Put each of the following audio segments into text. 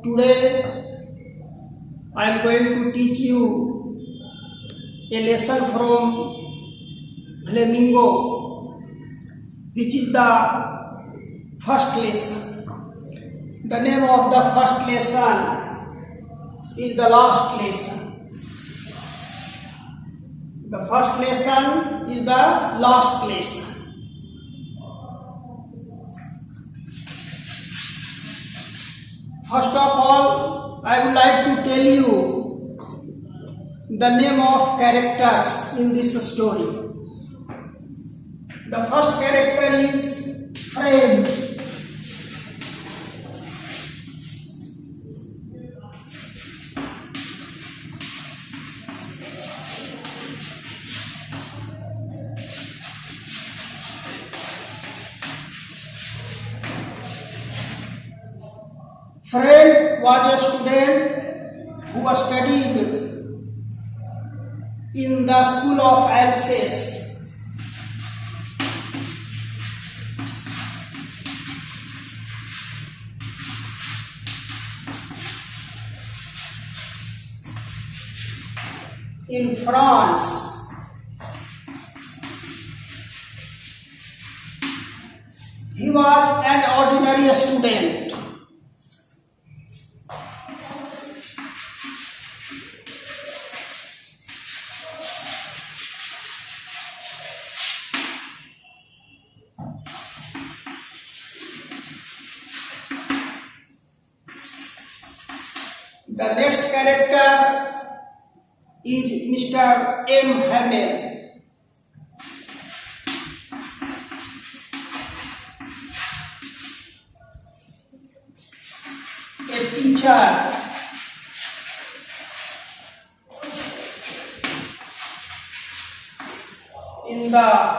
Today I am going to teach you a lesson from Flamingo, which is the first lesson. The name of the first lesson is the last lesson. The first lesson is the last lesson. First of all, I would like to tell you the name of characters in this story. The first character is friend. Friend was a student who was studied in the school of Alsace. In France. He was an ordinary student. The next character is Mr. M. Hamel. A teacher. In the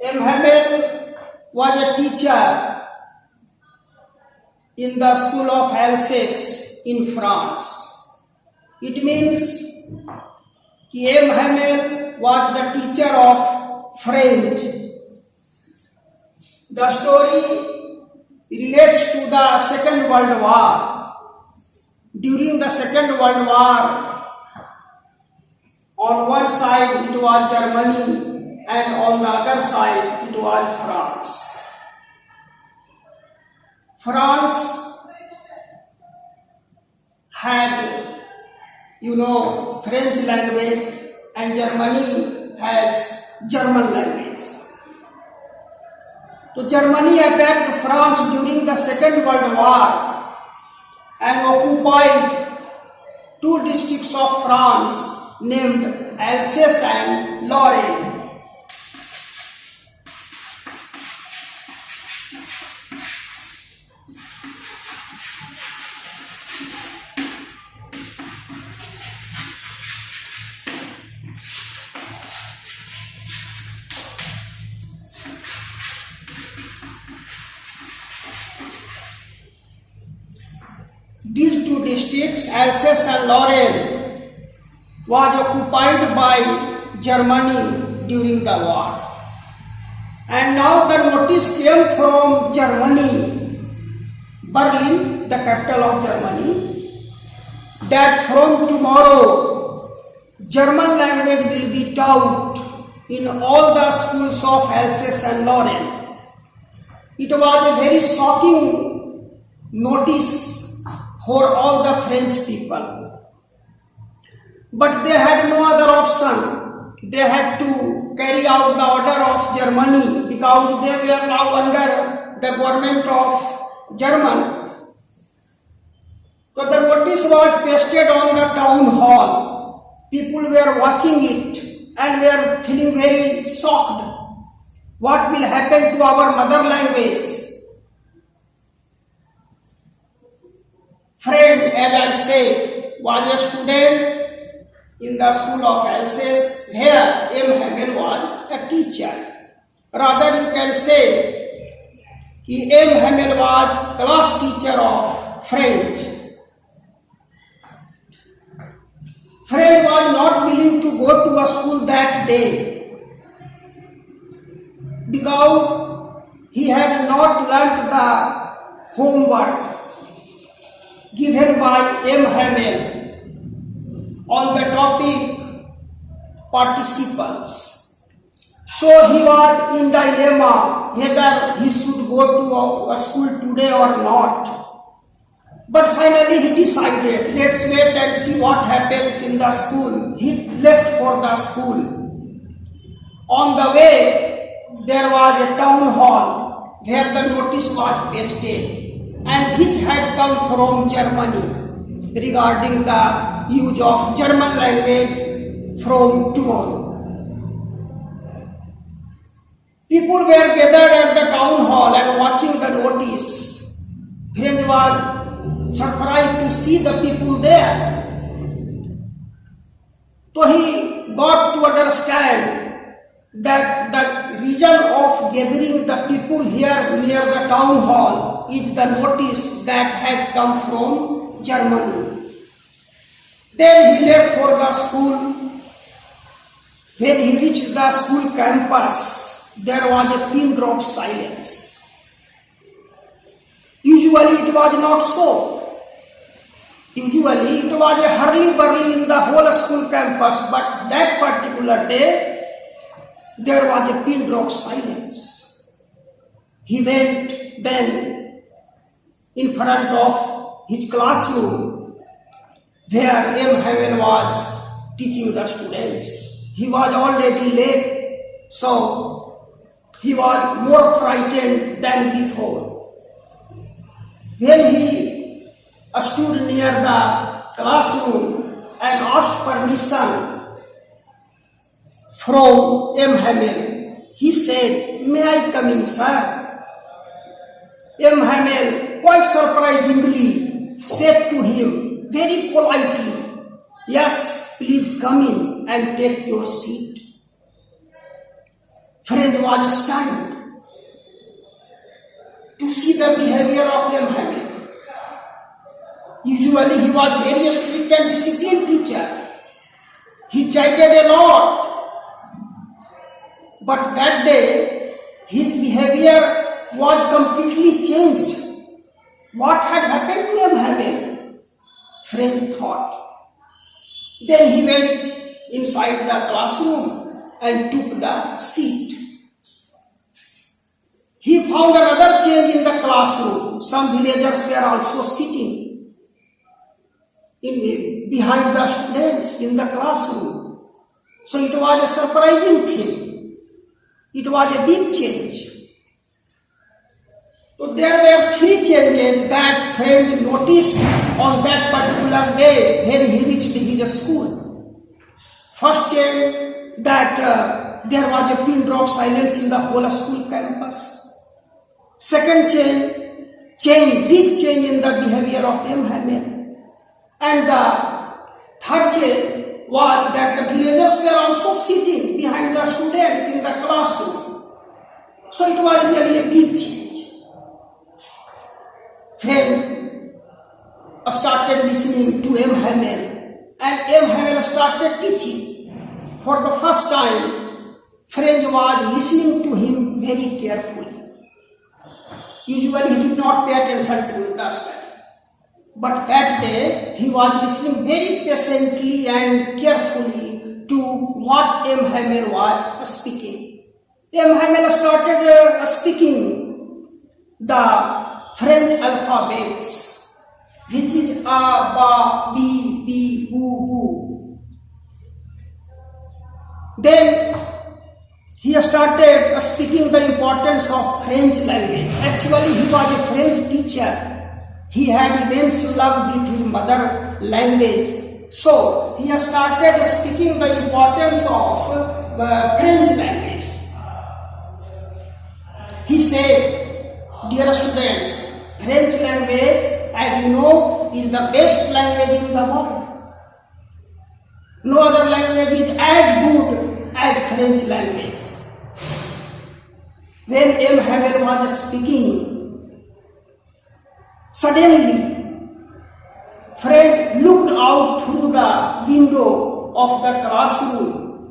M. Hamel was a teacher in the school of Alsace in France. It means M. Hamel was the teacher of French. The story relates to the Second World War. During the Second World War, on one side it was Germany, and on the other side it was France. France had, French language, and Germany has German language. So Germany attacked France during the Second World War and occupied two districts of France named Alsace and Lorraine. These two districts, Alsace and Lorraine, was occupied by Germany during the war. And now the notice came from Germany, Berlin, the capital of Germany, that from tomorrow German language will be taught in all the schools of Alsace and Lorraine. It was a very shocking notice for all the French people. But they had no other option. They had to carry out the order of Germany because they were now under the government of Germany. So the notice was pasted on the town hall. People were watching it and were feeling very shocked. What will happen to our mother language? Friend, as I say, was a student in the school of Alsace, where M. Hamel was a teacher. Rather, you can say M. Hamel was class teacher of French. French was not willing to go to a school that day because he had not learnt the homework given by M. Hamel on the topic participles. So he was in dilemma whether he should go to a school today or not. But finally he decided, let's wait and see what happens in the school. He left for the school. On the way, there was a town hall where the notice was pasted and which had come from Germany regarding the use of German language from tomorrow. People were gathered at the town hall and watching the notice. French was surprised to see the people there. So he got to understand that the reason of gathering the people here near the town hall is the notice that has come from Germany. Then he left for the school. When he reached the school campus, there was a pin drop silence. Usually it was not so. Usually it was a hurly-burly in the whole school campus, but that particular day, there was a pin drop silence. He went then in front of his classroom where M. Hamel was teaching the students. He was already late, so he was more frightened than before. When he stood near the classroom and asked permission from M. Hamel, he said, "May I come in, sir?" M. Hamel, quite surprisingly, said to him very politely, "Yes, please come in and take your seat." French was stunned to see the behavior of M. Hamel. Usually he was very strict and disciplined teacher. He chided a lot. But that day, his behavior was completely changed. What had happened to M. Hamel? French thought. Then he went inside the classroom and took the seat. He found another change in the classroom. Some villagers were also sitting behind the students in the classroom. So it was a surprising thing. It was a big change. So there were three changes that French noticed on that particular day when he reached his school. First change, that there was a pin drop silence in the whole school campus. Second big change in the behavior of M. Hamel. And the third change was that the villagers were also sitting behind the students in the classroom. So it was really a big change. Then started listening to M. Hamel, and M. Hamel started teaching. For the first time, French was listening to him very carefully. Usually he did not pay attention to the study. But that day, he was listening very patiently and carefully to what M. Hamel was speaking. M. Hamel started speaking the French alphabets, which is A, Ba, B, B, Boo, Boo. Then he started speaking the importance of French language. Actually, he was a French teacher. He had immense love with his mother language. So he started speaking the importance of French language. He said, "Dear students, French language, as you know, is the best language in the world. No other language is as good as French language." When M. Hamel was speaking, suddenly Fred looked out through the window of the classroom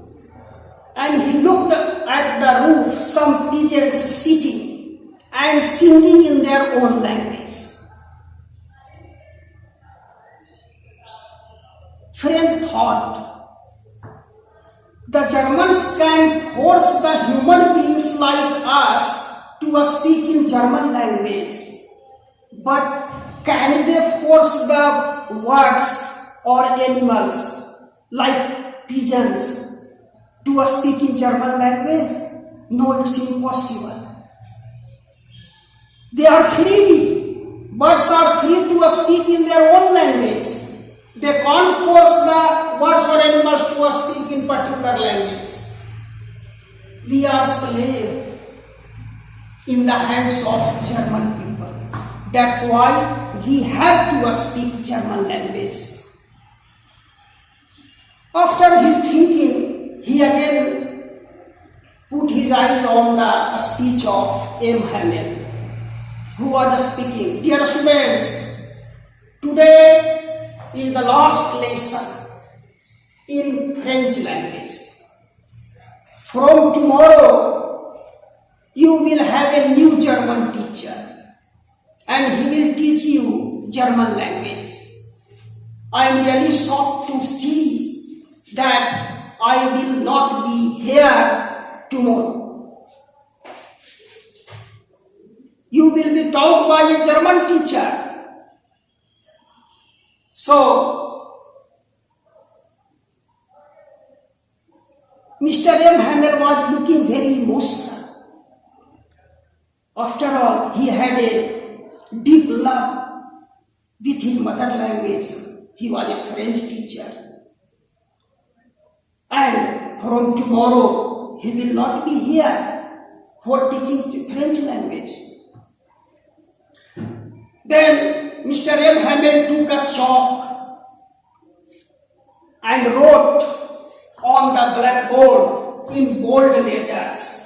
and he looked at the roof, some pigeons sitting and singing in their own language. Fred thought, the Germans can force the human beings like us to speak in German language, but can they force the birds or animals like pigeons to speak in German language? No, it's impossible. They are free. Birds are free to speak in their own language. They can't force the birds or animals to speak in particular language. We are slaves in the hands of German people. That's why we have to speak German language. After his thinking, he again put his eyes on the speech of M. Hamel, who was speaking. Dear students, today is the last lesson in French language. From tomorrow, you will have a new German teacher and he will teach you German language. I am really shocked to see that I will not be here tomorrow. You will be taught by a German teacher. So, Mr. M. Hamel was looking very emotional. After all, he had a deep love with his mother language. He was a French teacher. And from tomorrow, he will not be here for teaching French language. Then Mr. M. Hamel took a chalk and wrote on the blackboard in bold letters,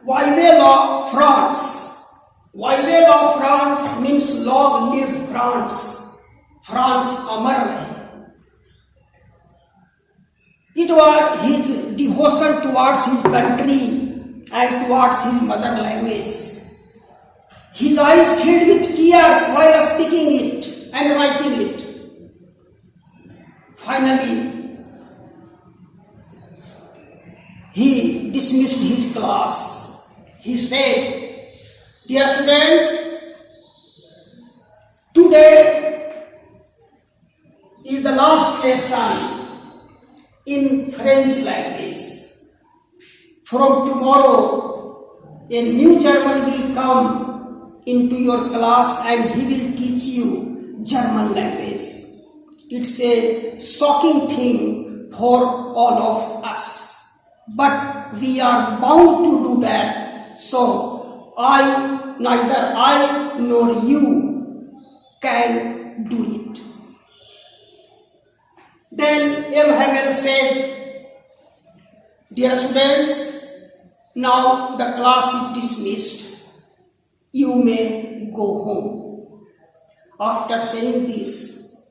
Vive la France. Vive la France means long live France. France amar rahe. It was his devotion towards his country and towards his mother language. His eyes filled with tears while speaking it and writing it. Finally, he dismissed his class. He said, dear students, today is the last lesson in French language. From tomorrow, a new German will come into your class and he will teach you German language. It's a shocking thing for all of us, but we are bound to do that. So, neither I nor you can do it. Then M. Hamel said, dear students, now the class is dismissed. You may go home. After saying this,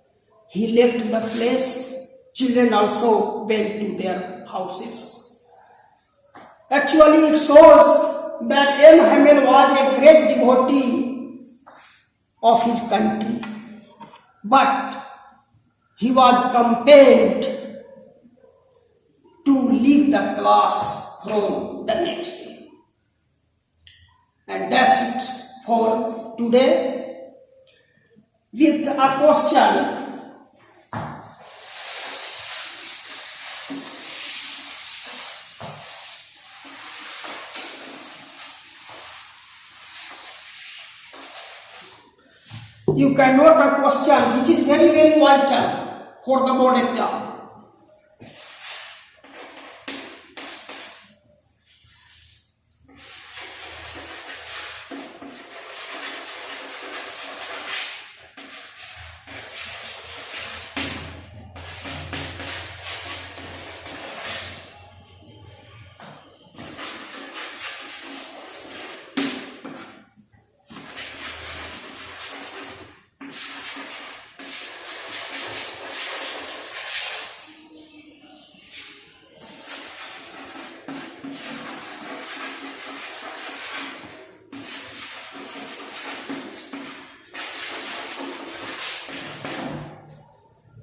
he left the place. Children also went to their houses. Actually, it shows that M. Hamel was a great devotee of his country, but he was compelled to leave the class from the next day. And that's it for today with a question. You can note a question which is very, very vital for the board exam.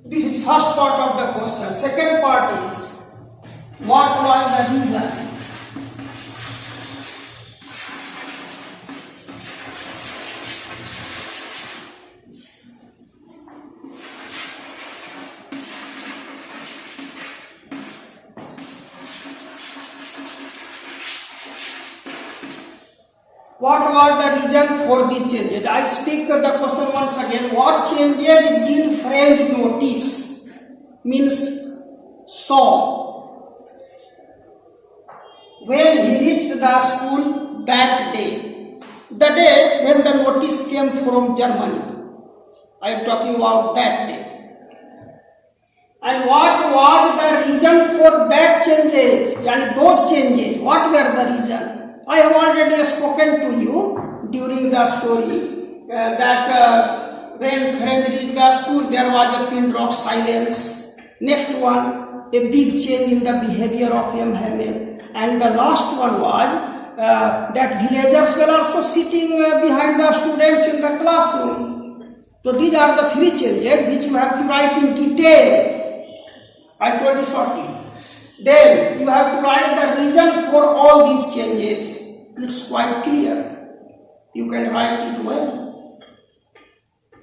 This is first part of the question. Second part is, what was the reason? What was the reason for these changes? I speak the question once again. What changes did French notice? Means saw when he reached the school that day. The day when the notice came from Germany. I am talking about that day. And what was the reason for that changes? Yani those changes. What were the reason? I have already spoken to you during the story that when French reached the school, there was a pin drop silence. Next one, a big change in the behavior of young Hamel. And the last one was that villagers were also sitting behind the students in the classroom. So these are the three changes which you have to write in detail. I told you shortly. Then you have to write the reason for all these changes. It's quite clear. You can write it well.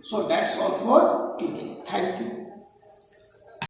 So that's all for today. Thank you.